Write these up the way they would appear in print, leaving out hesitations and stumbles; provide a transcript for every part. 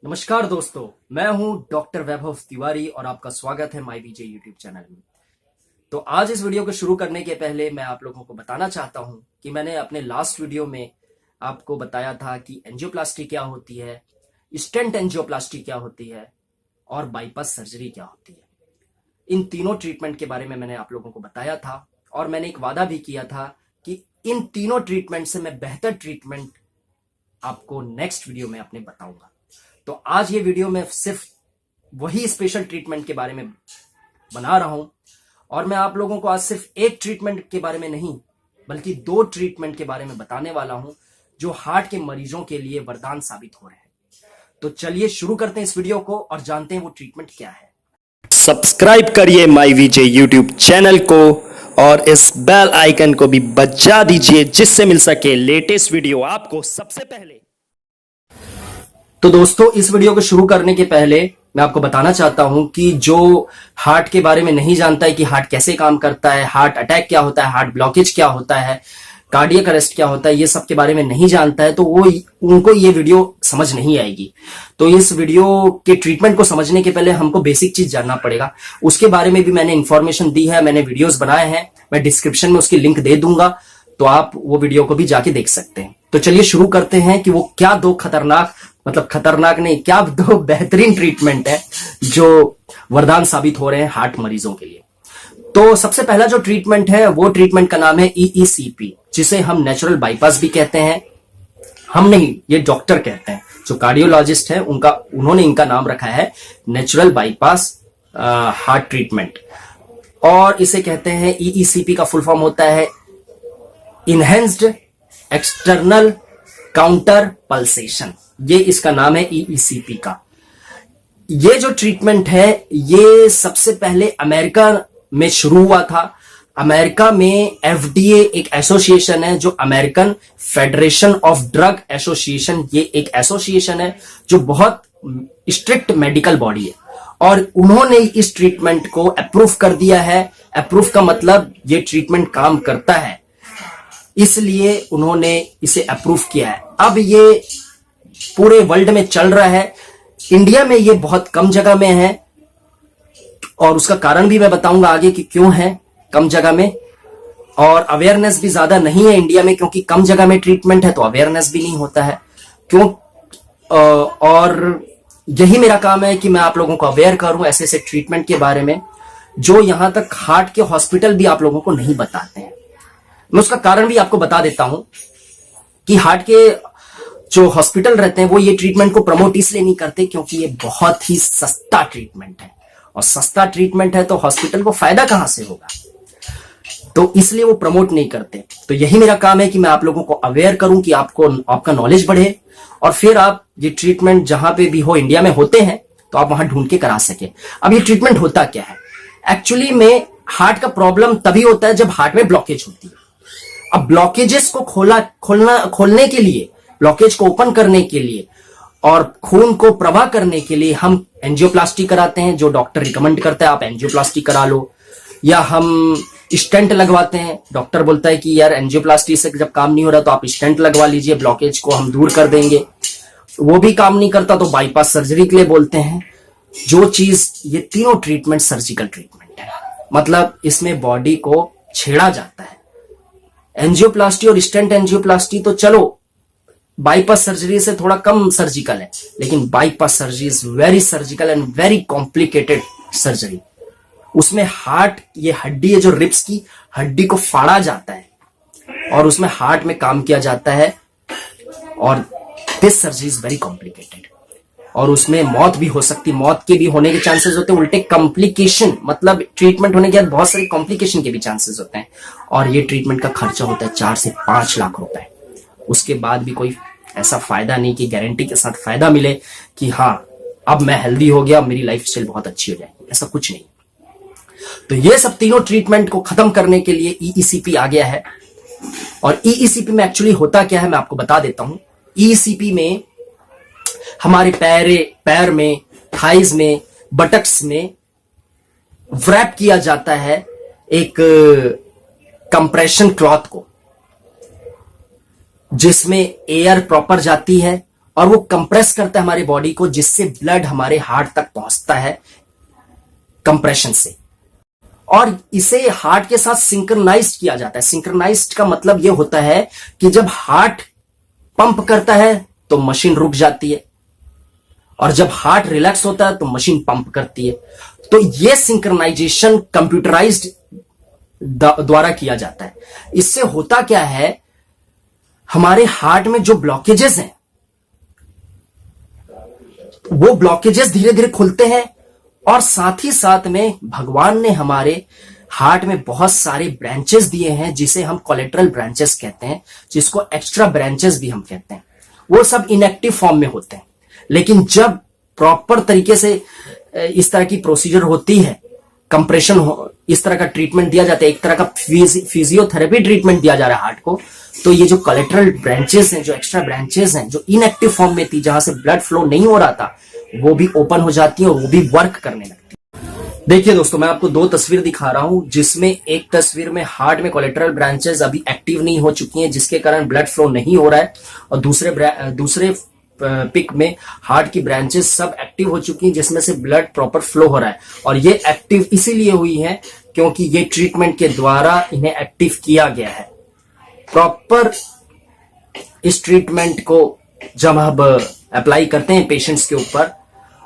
नमस्कार दोस्तों, मैं हूं डॉक्टर वैभव तिवारी और आपका स्वागत है माई वीजे यूट्यूब चैनल में। तो आज इस वीडियो को शुरू करने के पहले मैं आप लोगों को बताना चाहता हूं कि मैंने अपने लास्ट वीडियो में आपको बताया था कि एंजियोप्लास्टी क्या होती है, स्टेंट एंजियोप्लास्टी क्या होती है और बाईपास सर्जरी क्या होती है। इन तीनों ट्रीटमेंट के बारे में मैंने आप लोगों को बताया था और मैंने एक वादा भी किया था कि इन तीनों ट्रीटमेंट से मैं बेहतर ट्रीटमेंट आपको नेक्स्ट वीडियो में अपने बताऊंगा। तो आज ये वीडियो में सिर्फ वही स्पेशल ट्रीटमेंट के बारे में बना रहा हूं और मैं आप लोगों को आज सिर्फ एक ट्रीटमेंट के बारे में नहीं बल्कि दो ट्रीटमेंट के बारे में बताने वाला हूं जो हार्ट के मरीजों के लिए वरदान साबित हो रहे हैं। तो चलिए शुरू करते हैं इस वीडियो को और जानते हैं वो ट्रीटमेंट क्या है। सब्सक्राइब करिए माई वीजे यूट्यूब चैनल को और इस बेल आइकन को भी बजा दीजिए जिससे मिल सके लेटेस्ट वीडियो आपको सबसे पहले। तो दोस्तों, इस वीडियो को शुरू करने के पहले मैं आपको बताना चाहता हूं कि जो हार्ट के बारे में नहीं जानता है कि हार्ट कैसे काम करता है, हार्ट अटैक क्या होता है, हार्ट ब्लॉकेज क्या होता है, कार्डियक अरेस्ट क्या होता है, ये सब के बारे में नहीं जानता है तो उनको ये वीडियो समझ नहीं आएगी। तो इस वीडियो के ट्रीटमेंट को समझने के पहले हमको बेसिक चीज जानना पड़ेगा। उसके बारे में भी मैंने इंफॉर्मेशन दी है, मैंने वीडियोस बनाए हैं, मैं डिस्क्रिप्शन में उसकी लिंक दे दूंगा, तो आप वो वीडियो को भी जाके देख सकते हैं। तो चलिए शुरू करते हैं कि वो क्या दो खतरनाक नहीं, क्या दो बेहतरीन ट्रीटमेंट है जो वरदान साबित हो रहे हैं हार्ट मरीजों के लिए। तो सबसे पहला जो ट्रीटमेंट है वो ट्रीटमेंट का नाम है EECP, जिसे हम नेचुरल बाईपास भी कहते हैं। हम नहीं, ये डॉक्टर कहते हैं, जो कार्डियोलॉजिस्ट है उन्होंने इनका नाम रखा है नेचुरल बाईपास हार्ट ट्रीटमेंट। और इसे कहते हैं EECP का फुल फॉर्म होता है इनहेंस्ड एक्सटर्नल काउंटर पल्सेशन। ये इसका नाम है EECP का। ये जो ट्रीटमेंट है ये सबसे पहले अमेरिका में शुरू हुआ था। अमेरिका में FDA एक एसोसिएशन है जो American federation of drug association, ये एक एसोसिएशन है जो बहुत स्ट्रिक्ट मेडिकल बॉडी है और उन्होंने इस ट्रीटमेंट को अप्रूव कर दिया है। अप्रूव का मतलब ये ट्रीटमेंट काम करता है, इसलिए उन्होंने इसे अप्रूव किया है। अब ये पूरे वर्ल्ड में चल रहा है। इंडिया में ये बहुत कम जगह में है और उसका कारण भी मैं बताऊंगा आगे कि क्यों है कम जगह में। और अवेयरनेस भी ज्यादा नहीं है इंडिया में, क्योंकि कम जगह में ट्रीटमेंट है तो अवेयरनेस भी नहीं होता है क्यों। और यही मेरा काम है कि मैं आप लोगों को अवेयर करूं ऐसे ऐसे ट्रीटमेंट के बारे में जो यहां तक हार्ट के हॉस्पिटल भी आप लोगों को नहीं बताते हैं। मैं उसका कारण भी आपको बता देता हूं कि हार्ट के जो हॉस्पिटल रहते हैं वो ये ट्रीटमेंट को प्रमोट इसलिए नहीं करते क्योंकि ये बहुत ही सस्ता ट्रीटमेंट है और सस्ता ट्रीटमेंट है तो हॉस्पिटल को फायदा कहां से होगा, तो इसलिए वो प्रमोट नहीं करते। तो यही मेरा काम है कि मैं आप लोगों को अवेयर करूं कि आपका नॉलेज बढ़े और फिर आप ये ट्रीटमेंट जहां पे भी हो, इंडिया में होते हैं तो आप वहां ढूंढ के करा सके। अब ये ट्रीटमेंट होता क्या है एक्चुअली में, हार्ट का प्रॉब्लम तभी होता है जब हार्ट में ब्लॉकेज होती है। अब ब्लॉकेजेस को खोलने के लिए, ब्लॉकेज को ओपन करने के लिए और खून को प्रवाह करने के लिए हम एंजियोप्लास्टी कराते हैं, जो डॉक्टर रिकमेंड करता है आप एंजियोप्लास्टी करा लो। या हम स्टेंट लगवाते हैं, डॉक्टर बोलता है कि यार एंजियोप्लास्टी से जब काम नहीं हो रहा तो आप स्टेंट लगवा लीजिए, ब्लॉकेज को हम दूर कर देंगे। वो भी काम नहीं करता तो बाईपास सर्जरी के लिए बोलते हैं। जो चीज, ये तीनों ट्रीटमेंट सर्जिकल ट्रीटमेंट है, मतलब इसमें बॉडी को छेड़ा जाता है। एंजियोप्लास्टी और स्टेंट एंजियोप्लास्टी तो चलो बाईपास सर्जरी से थोड़ा कम सर्जिकल है, लेकिन bypass surgery is very surgical and very complicated surgery. उसमें हार्ट, ये हड्डी है जो रिब्स की हड्डी को फाड़ा जाता है और उसमें हार्ट में काम किया जाता है और this surgery is very complicated और उसमें मौत भी हो सकती, मौत के भी होने के चांसेस होते हैं, उल्टे कॉम्प्लिकेशन, मतलब ट्रीटमेंट होने के बाद बहुत सारी कॉम्प्लिकेशन के भी चांसेस होते हैं। और ये ट्रीटमेंट का खर्चा होता है 4 से 5 लाख रुपए। उसके बाद भी कोई ऐसा फायदा नहीं कि गारंटी के साथ फायदा मिले कि हाँ अब मैं हेल्दी हो गया, मेरी लाइफ स्टाइल बहुत अच्छी हो जाएगी, ऐसा कुछ नहीं। तो ये सब तीनों ट्रीटमेंट को खत्म करने के लिए EECP आ गया है। और EECP में एक्चुअली होता क्या है मैं आपको बता देता हूं। EECP में हमारे पैर में, थाइज में, बटक्स में व्रैप किया जाता है एक कंप्रेशन क्लॉथ को, जिसमें एयर प्रॉपर जाती है और वो कंप्रेस करता है हमारे बॉडी को, जिससे ब्लड हमारे हार्ट तक पहुंचता है कंप्रेशन से, और इसे हार्ट के साथ सिंक्रनाइज्ड किया जाता है। सिंक्रनाइज्ड का मतलब यह होता है कि जब हार्ट पंप करता है तो मशीन रुक जाती है, और जब हार्ट रिलैक्स होता है तो मशीन पंप करती है। तो यह सिंक्रनाइजेशन कंप्यूटराइज्ड द्वारा किया जाता है। इससे होता क्या है, हमारे हार्ट में जो ब्लॉकेजेस हैं वो ब्लॉकेजेस धीरे धीरे खुलते हैं, और साथ ही साथ में भगवान ने हमारे हार्ट में बहुत सारे ब्रांचेस दिए हैं, जिसे हम कोलेटरल ब्रांचेस कहते हैं, जिसको एक्स्ट्रा ब्रांचेस भी हम कहते हैं। वो सब इनएक्टिव फॉर्म में होते हैं, लेकिन जब प्रॉपर तरीके से इस तरह की प्रोसीजर होती है, कंप्रेशन हो, इस तरह का ट्रीटमेंट दिया जाता है, एक तरह का फिजियोथेरेपी ट्रीटमेंट दिया जा रहा है हार्ट को, तो ये जो कोलेटरल ब्रांचेस हैं, जो एक्स्ट्रा ब्रांचेस हैं, जो इनएक्टिव फॉर्म में थी, जहां से ब्लड फ्लो नहीं हो रहा था, वो भी ओपन हो जाती है और वो भी वर्क करने लगती है। देखिए दोस्तों, मैं आपको दो तस्वीर दिखा रहा हूं, जिसमें एक तस्वीर में हार्ट में कोलेटरल ब्रांचेस अभी एक्टिव नहीं हो चुकी हैं, जिसके कारण ब्लड फ्लो नहीं हो रहा है, और दूसरे पिक में हार्ट की ब्रांचेस सब एक्टिव हो चुकी हैं, जिसमें से ब्लड प्रॉपर फ्लो हो रहा है। और ये एक्टिव इसीलिए हुई है क्योंकि ये ट्रीटमेंट के द्वारा इन्हें एक्टिव किया गया है। प्रॉपर इस ट्रीटमेंट को जब हम अप्लाई करते हैं पेशेंट्स के ऊपर,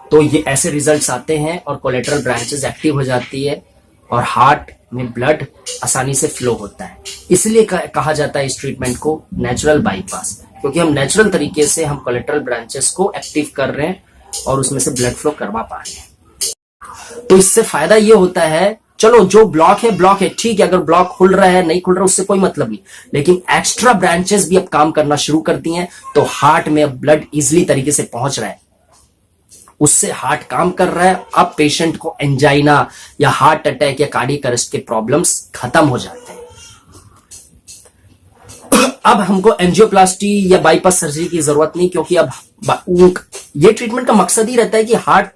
तो ये ऐसे रिजल्ट्स आते हैं और कोलेटरल ब्रांचेस एक्टिव हो जाती है और हार्ट में ब्लड आसानी से फ्लो होता है। इसलिए कहा जाता है इस ट्रीटमेंट को नेचुरल बाईपास, क्योंकि हम नेचुरल तरीके से हम कोलेटरल ब्रांचेस को एक्टिव कर रहे हैं और उसमें से ब्लड फ्लो करवा पा रहे हैं। तो इससे फायदा ये होता है, चलो जो ब्लॉक है ठीक है, अगर ब्लॉक खुल रहा है नहीं खुल रहा है उससे कोई मतलब नहीं, लेकिन एक्स्ट्रा ब्रांचेस भी अब काम करना शुरू करती हैं, तो हार्ट में अब ब्लड इजिली तरीके से पहुंच रहा है, उससे हार्ट काम कर रहा है। अब पेशेंट को एंजाइना या हार्ट अटैक या कार्डियक अरेस्ट के प्रॉब्लम्स खत्म हो जाते हैं। अब हमको एंजियोप्लास्टी या बाईपास सर्जरी की जरूरत नहीं, क्योंकि अब ये ट्रीटमेंट का मकसद ही रहता है कि हार्ट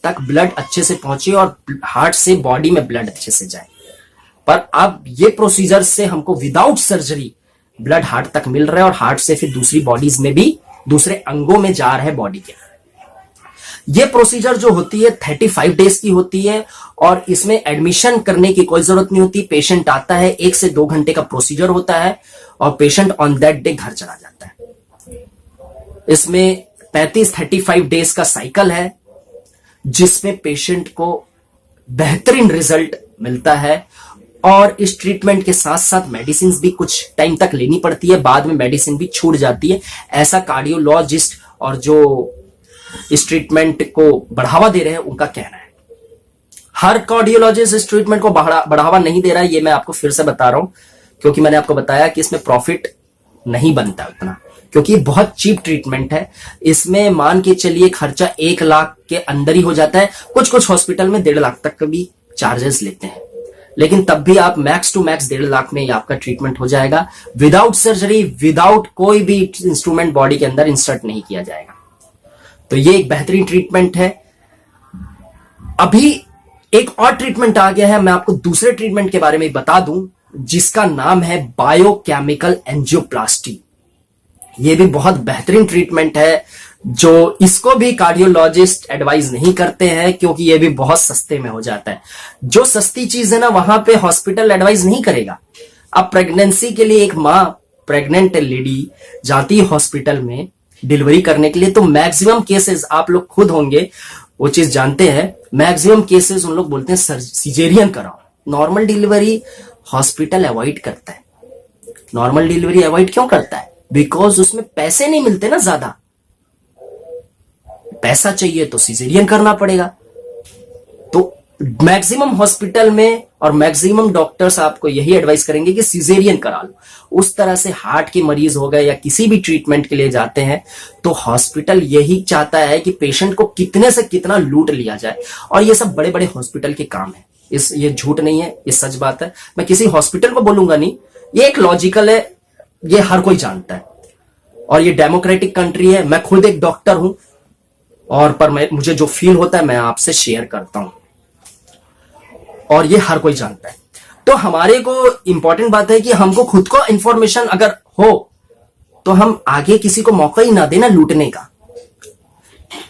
तक ब्लड अच्छे से पहुंचे और हार्ट से बॉडी में ब्लड अच्छे से जाए। पर अब ये प्रोसीजर से हमको विदाउट सर्जरी ब्लड हार्ट तक मिल रहा है, और हार्ट से फिर दूसरी बॉडीज में भी, दूसरे अंगों में जा रहा है बॉडी के। ये प्रोसीजर जो होती है 35 डेज की होती है, और इसमें एडमिशन करने की कोई जरूरत नहीं होती। पेशेंट आता है, 1 से 2 घंटे का प्रोसीजर होता है, और पेशेंट ऑन दैट डे घर चला जाता है। इसमें 35 डेज का साइकिल है, जिसमें पेशेंट को बेहतरीन रिजल्ट मिलता है। और इस ट्रीटमेंट के साथ साथ मेडिसिन भी कुछ टाइम तक लेनी पड़ती है, बाद में मेडिसिन भी छूट जाती है, ऐसा कार्डियोलॉजिस्ट और जो इस ट्रीटमेंट को बढ़ावा दे रहे हैं उनका कहना है। हर कार्डियोलॉजिस्ट इस ट्रीटमेंट को बढ़ावा नहीं दे रहा है, ये मैं आपको फिर से बता रहा हूं, क्योंकि मैंने आपको बताया कि इसमें प्रॉफिट नहीं बनता उतना, क्योंकि बहुत चीप ट्रीटमेंट है। इसमें मान के चलिए खर्चा 1 लाख के अंदर ही हो जाता है। कुछ हॉस्पिटल में 1.5 लाख तक का भी चार्जेस लेते हैं, लेकिन तब भी आप मैक्स टू मैक्स 1.5 लाख में ही आपका ट्रीटमेंट हो जाएगा, विदाउट सर्जरी, विदाउट कोई भी इंस्ट्रूमेंट बॉडी के अंदर इंसर्ट नहीं किया जाएगा। तो ये एक बेहतरीन ट्रीटमेंट है। अभी एक और ट्रीटमेंट आ गया है, मैं आपको दूसरे ट्रीटमेंट के बारे में बता दूं, जिसका नाम है बायोकेमिकल एंजियोप्लास्टी। ये भी बहुत बेहतरीन ट्रीटमेंट है, जो इसको भी कार्डियोलॉजिस्ट एडवाइज नहीं करते हैं, क्योंकि ये भी बहुत सस्ते में हो जाता है। जो सस्ती चीज है ना, वहां पे हॉस्पिटल एडवाइज नहीं करेगा। अब प्रेगनेंसी के लिए एक माँ, प्रेग्नेंट लेडी जाती है हॉस्पिटल में डिलीवरी करने के लिए, तो मैक्सिमम केसेस, आप लोग खुद होंगे वो चीज जानते हैं, मैक्सिमम केसेस उन लोग बोलते हैं सिजेरियन कराओ। नॉर्मल डिलीवरी हॉस्पिटल अवॉइड करता है। नॉर्मल डिलीवरी अवॉइड क्यों करता है? बिकॉज उसमें पैसे नहीं मिलते ना, ज्यादा पैसा चाहिए तो सिजेरियन करना पड़ेगा। तो मैक्सिमम हॉस्पिटल में और मैक्सिमम डॉक्टर्स आपको यही एडवाइस करेंगे कि सिजेरियन करा लो। उस तरह से हार्ट के मरीज हो गए या किसी भी ट्रीटमेंट के लिए जाते हैं, तो हॉस्पिटल यही चाहता है कि पेशेंट को कितने से कितना लूट लिया जाए, और ये सब बड़े बड़े हॉस्पिटल के काम है। ये झूठ नहीं है, ये सच बात है। मैं किसी हॉस्पिटल को बोलूंगा नहीं, ये एक लॉजिकल है, ये हर कोई जानता है, और ये डेमोक्रेटिक कंट्री है। मैं खुद एक डॉक्टर हूं, और पर मुझे जो फील होता है मैं आपसे शेयर करता हूं, और ये हर कोई जानता है। तो हमारे को इंपॉर्टेंट बात है कि हमको खुद को इंफॉर्मेशन अगर हो, तो हम आगे किसी को मौका ही ना देना लूटने का।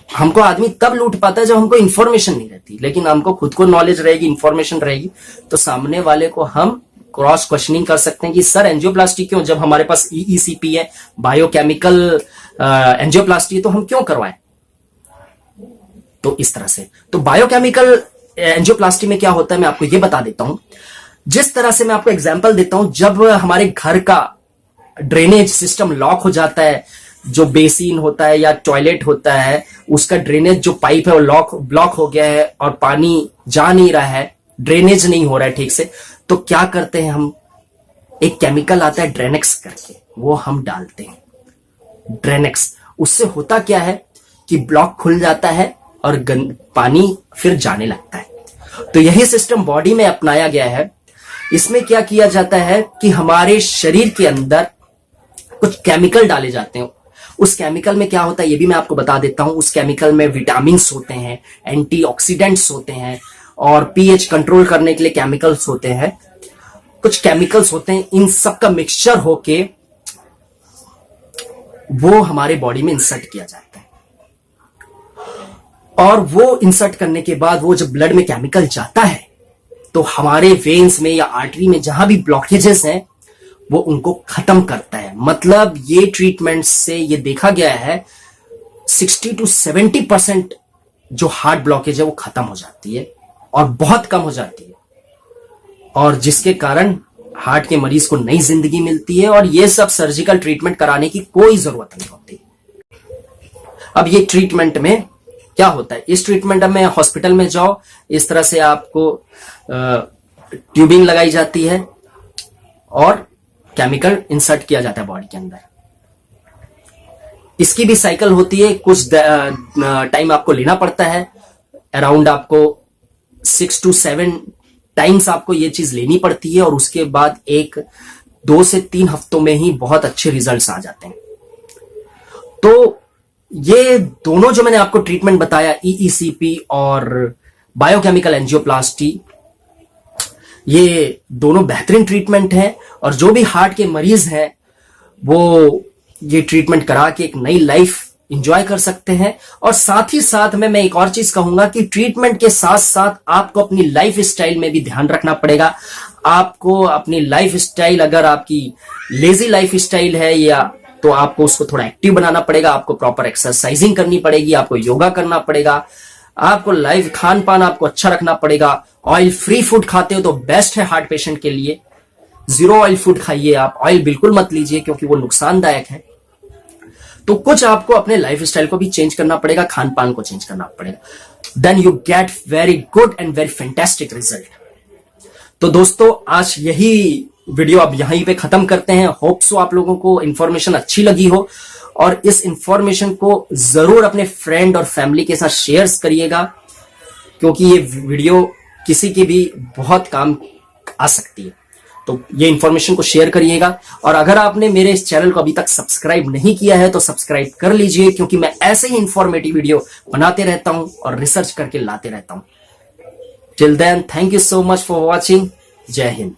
हमको आदमी तब लूट पाता है जब हमको इंफॉर्मेशन नहीं रहती, लेकिन हमको खुद को नॉलेज रहेगी, इंफॉर्मेशन रहेगी, तो सामने वाले को हम क्रॉस क्वेश्चनिंग कर सकते हैं कि सर एंजियोप्लास्टी क्यों, जब हमारे पास ईईसीपी है, बायोकेमिकल एंजियोप्लास्टी है, तो हम क्यों करवाएं। तो इस तरह से तो बायोकेमिकल एंजियोप्लास्टी में क्या होता है मैं आपको ये बता देता हूं। जिस तरह से मैं आपको एग्जांपल देता हूं, जब हमारे घर का ड्रेनेज सिस्टम लॉक हो जाता है, जो बेसिन होता है या टॉयलेट होता है, उसका ड्रेनेज जो पाइप है वो ब्लॉक हो गया है और पानी जा नहीं रहा है, ड्रेनेज नहीं हो रहा है ठीक से, तो क्या करते हैं हम, एक केमिकल आता है ड्रेनेक्स करके, वो हम डालते हैं। ड्रेनेक्स, उससे होता क्या है कि ब्लॉक खुल जाता है और पानी फिर जाने लगता है। तो यही सिस्टम बॉडी में अपनाया गया है। इसमें क्या किया जाता है कि हमारे शरीर के अंदर कुछ केमिकल डाले जाते हैं। उस केमिकल में क्या होता है ये भी मैं आपको बता देता हूं। उस केमिकल में विटामिन्स होते हैं, एंटीऑक्सीडेंट्स होते हैं और पीएच कंट्रोल करने के लिए केमिकल्स होते हैं, कुछ केमिकल्स होते हैं। इन सब का मिक्सचर होके वो हमारे बॉडी में इंसर्ट किया जाता है, और वो इंसर्ट करने के बाद वो जब ब्लड में केमिकल जाता है तो हमारे वेन्स में या आर्टरी में जहां भी ब्लॉकेजेस हैं वो उनको खत्म करता है। मतलब ये ट्रीटमेंट से ये देखा गया है 60 to 70% जो हार्ट ब्लॉकेज है वो खत्म हो जाती है और बहुत कम हो जाती है, और जिसके कारण हार्ट के मरीज को नई जिंदगी मिलती है और ये सब सर्जिकल ट्रीटमेंट कराने की कोई जरूरत नहीं होती। अब ये ट्रीटमेंट में क्या होता है, इस ट्रीटमेंट में हॉस्पिटल में जाओ, इस तरह से आपको ट्यूबिंग लगाई जाती है और केमिकल इंसर्ट किया जाता है बॉडी के अंदर। इसकी भी साइकिल होती है, कुछ टाइम आपको लेना पड़ता है, अराउंड आपको 6 to 7 टाइम्स आपको ये चीज लेनी पड़ती है, और उसके बाद 2 से 3 हफ्तों में ही बहुत अच्छे रिजल्ट्स आ जाते हैं। तो ये दोनों जो मैंने आपको ट्रीटमेंट बताया, ईईसीपी और बायोकेमिकल एंजियोप्लास्टी, ये दोनों बेहतरीन ट्रीटमेंट है, और जो भी हार्ट के मरीज हैं वो ये ट्रीटमेंट करा के एक नई लाइफ एंजॉय कर सकते हैं। और साथ ही साथ में मैं एक और चीज कहूंगा कि ट्रीटमेंट के साथ साथ आपको अपनी लाइफ स्टाइल में भी ध्यान रखना पड़ेगा। आपको अपनी लाइफ स्टाइल, अगर आपकी लेजी लाइफ स्टाइल है या तो आपको उसको थोड़ा एक्टिव बनाना पड़ेगा, आपको प्रॉपर एक्सरसाइजिंग करनी पड़ेगी, आपको योगा करना पड़ेगा, आपको लाइफ खान पान आपको अच्छा रखना पड़ेगा। ऑयल फ्री फूड खाते हो तो बेस्ट है हार्ट पेशेंट के लिए, 0 ऑयल फूड खाइए आप, ऑयल बिल्कुल मत लीजिए क्योंकि वो नुकसानदायक है। तो कुछ आपको अपने लाइफ स्टाइल को भी चेंज करना पड़ेगा, खान पान को चेंज करना पड़ेगा, then you get very good and very fantastic result. तो दोस्तों आज यही वीडियो अब यहीं पे खत्म करते हैं। होप सो आप लोगों को इंफॉर्मेशन अच्छी लगी हो, और इस इंफॉर्मेशन को जरूर अपने फ्रेंड और फैमिली के साथ शेयर करिएगा, क्योंकि ये वीडियो किसी की भी बहुत काम आ सकती है। तो ये इंफॉर्मेशन को शेयर करिएगा, और अगर आपने मेरे इस चैनल को अभी तक सब्सक्राइब नहीं किया है तो सब्सक्राइब कर लीजिए, क्योंकि मैं ऐसे ही इंफॉर्मेटिव वीडियो बनाते रहता हूं और रिसर्च करके लाते रहता हूं। Till then, thank you so much for watching. Jai Hind.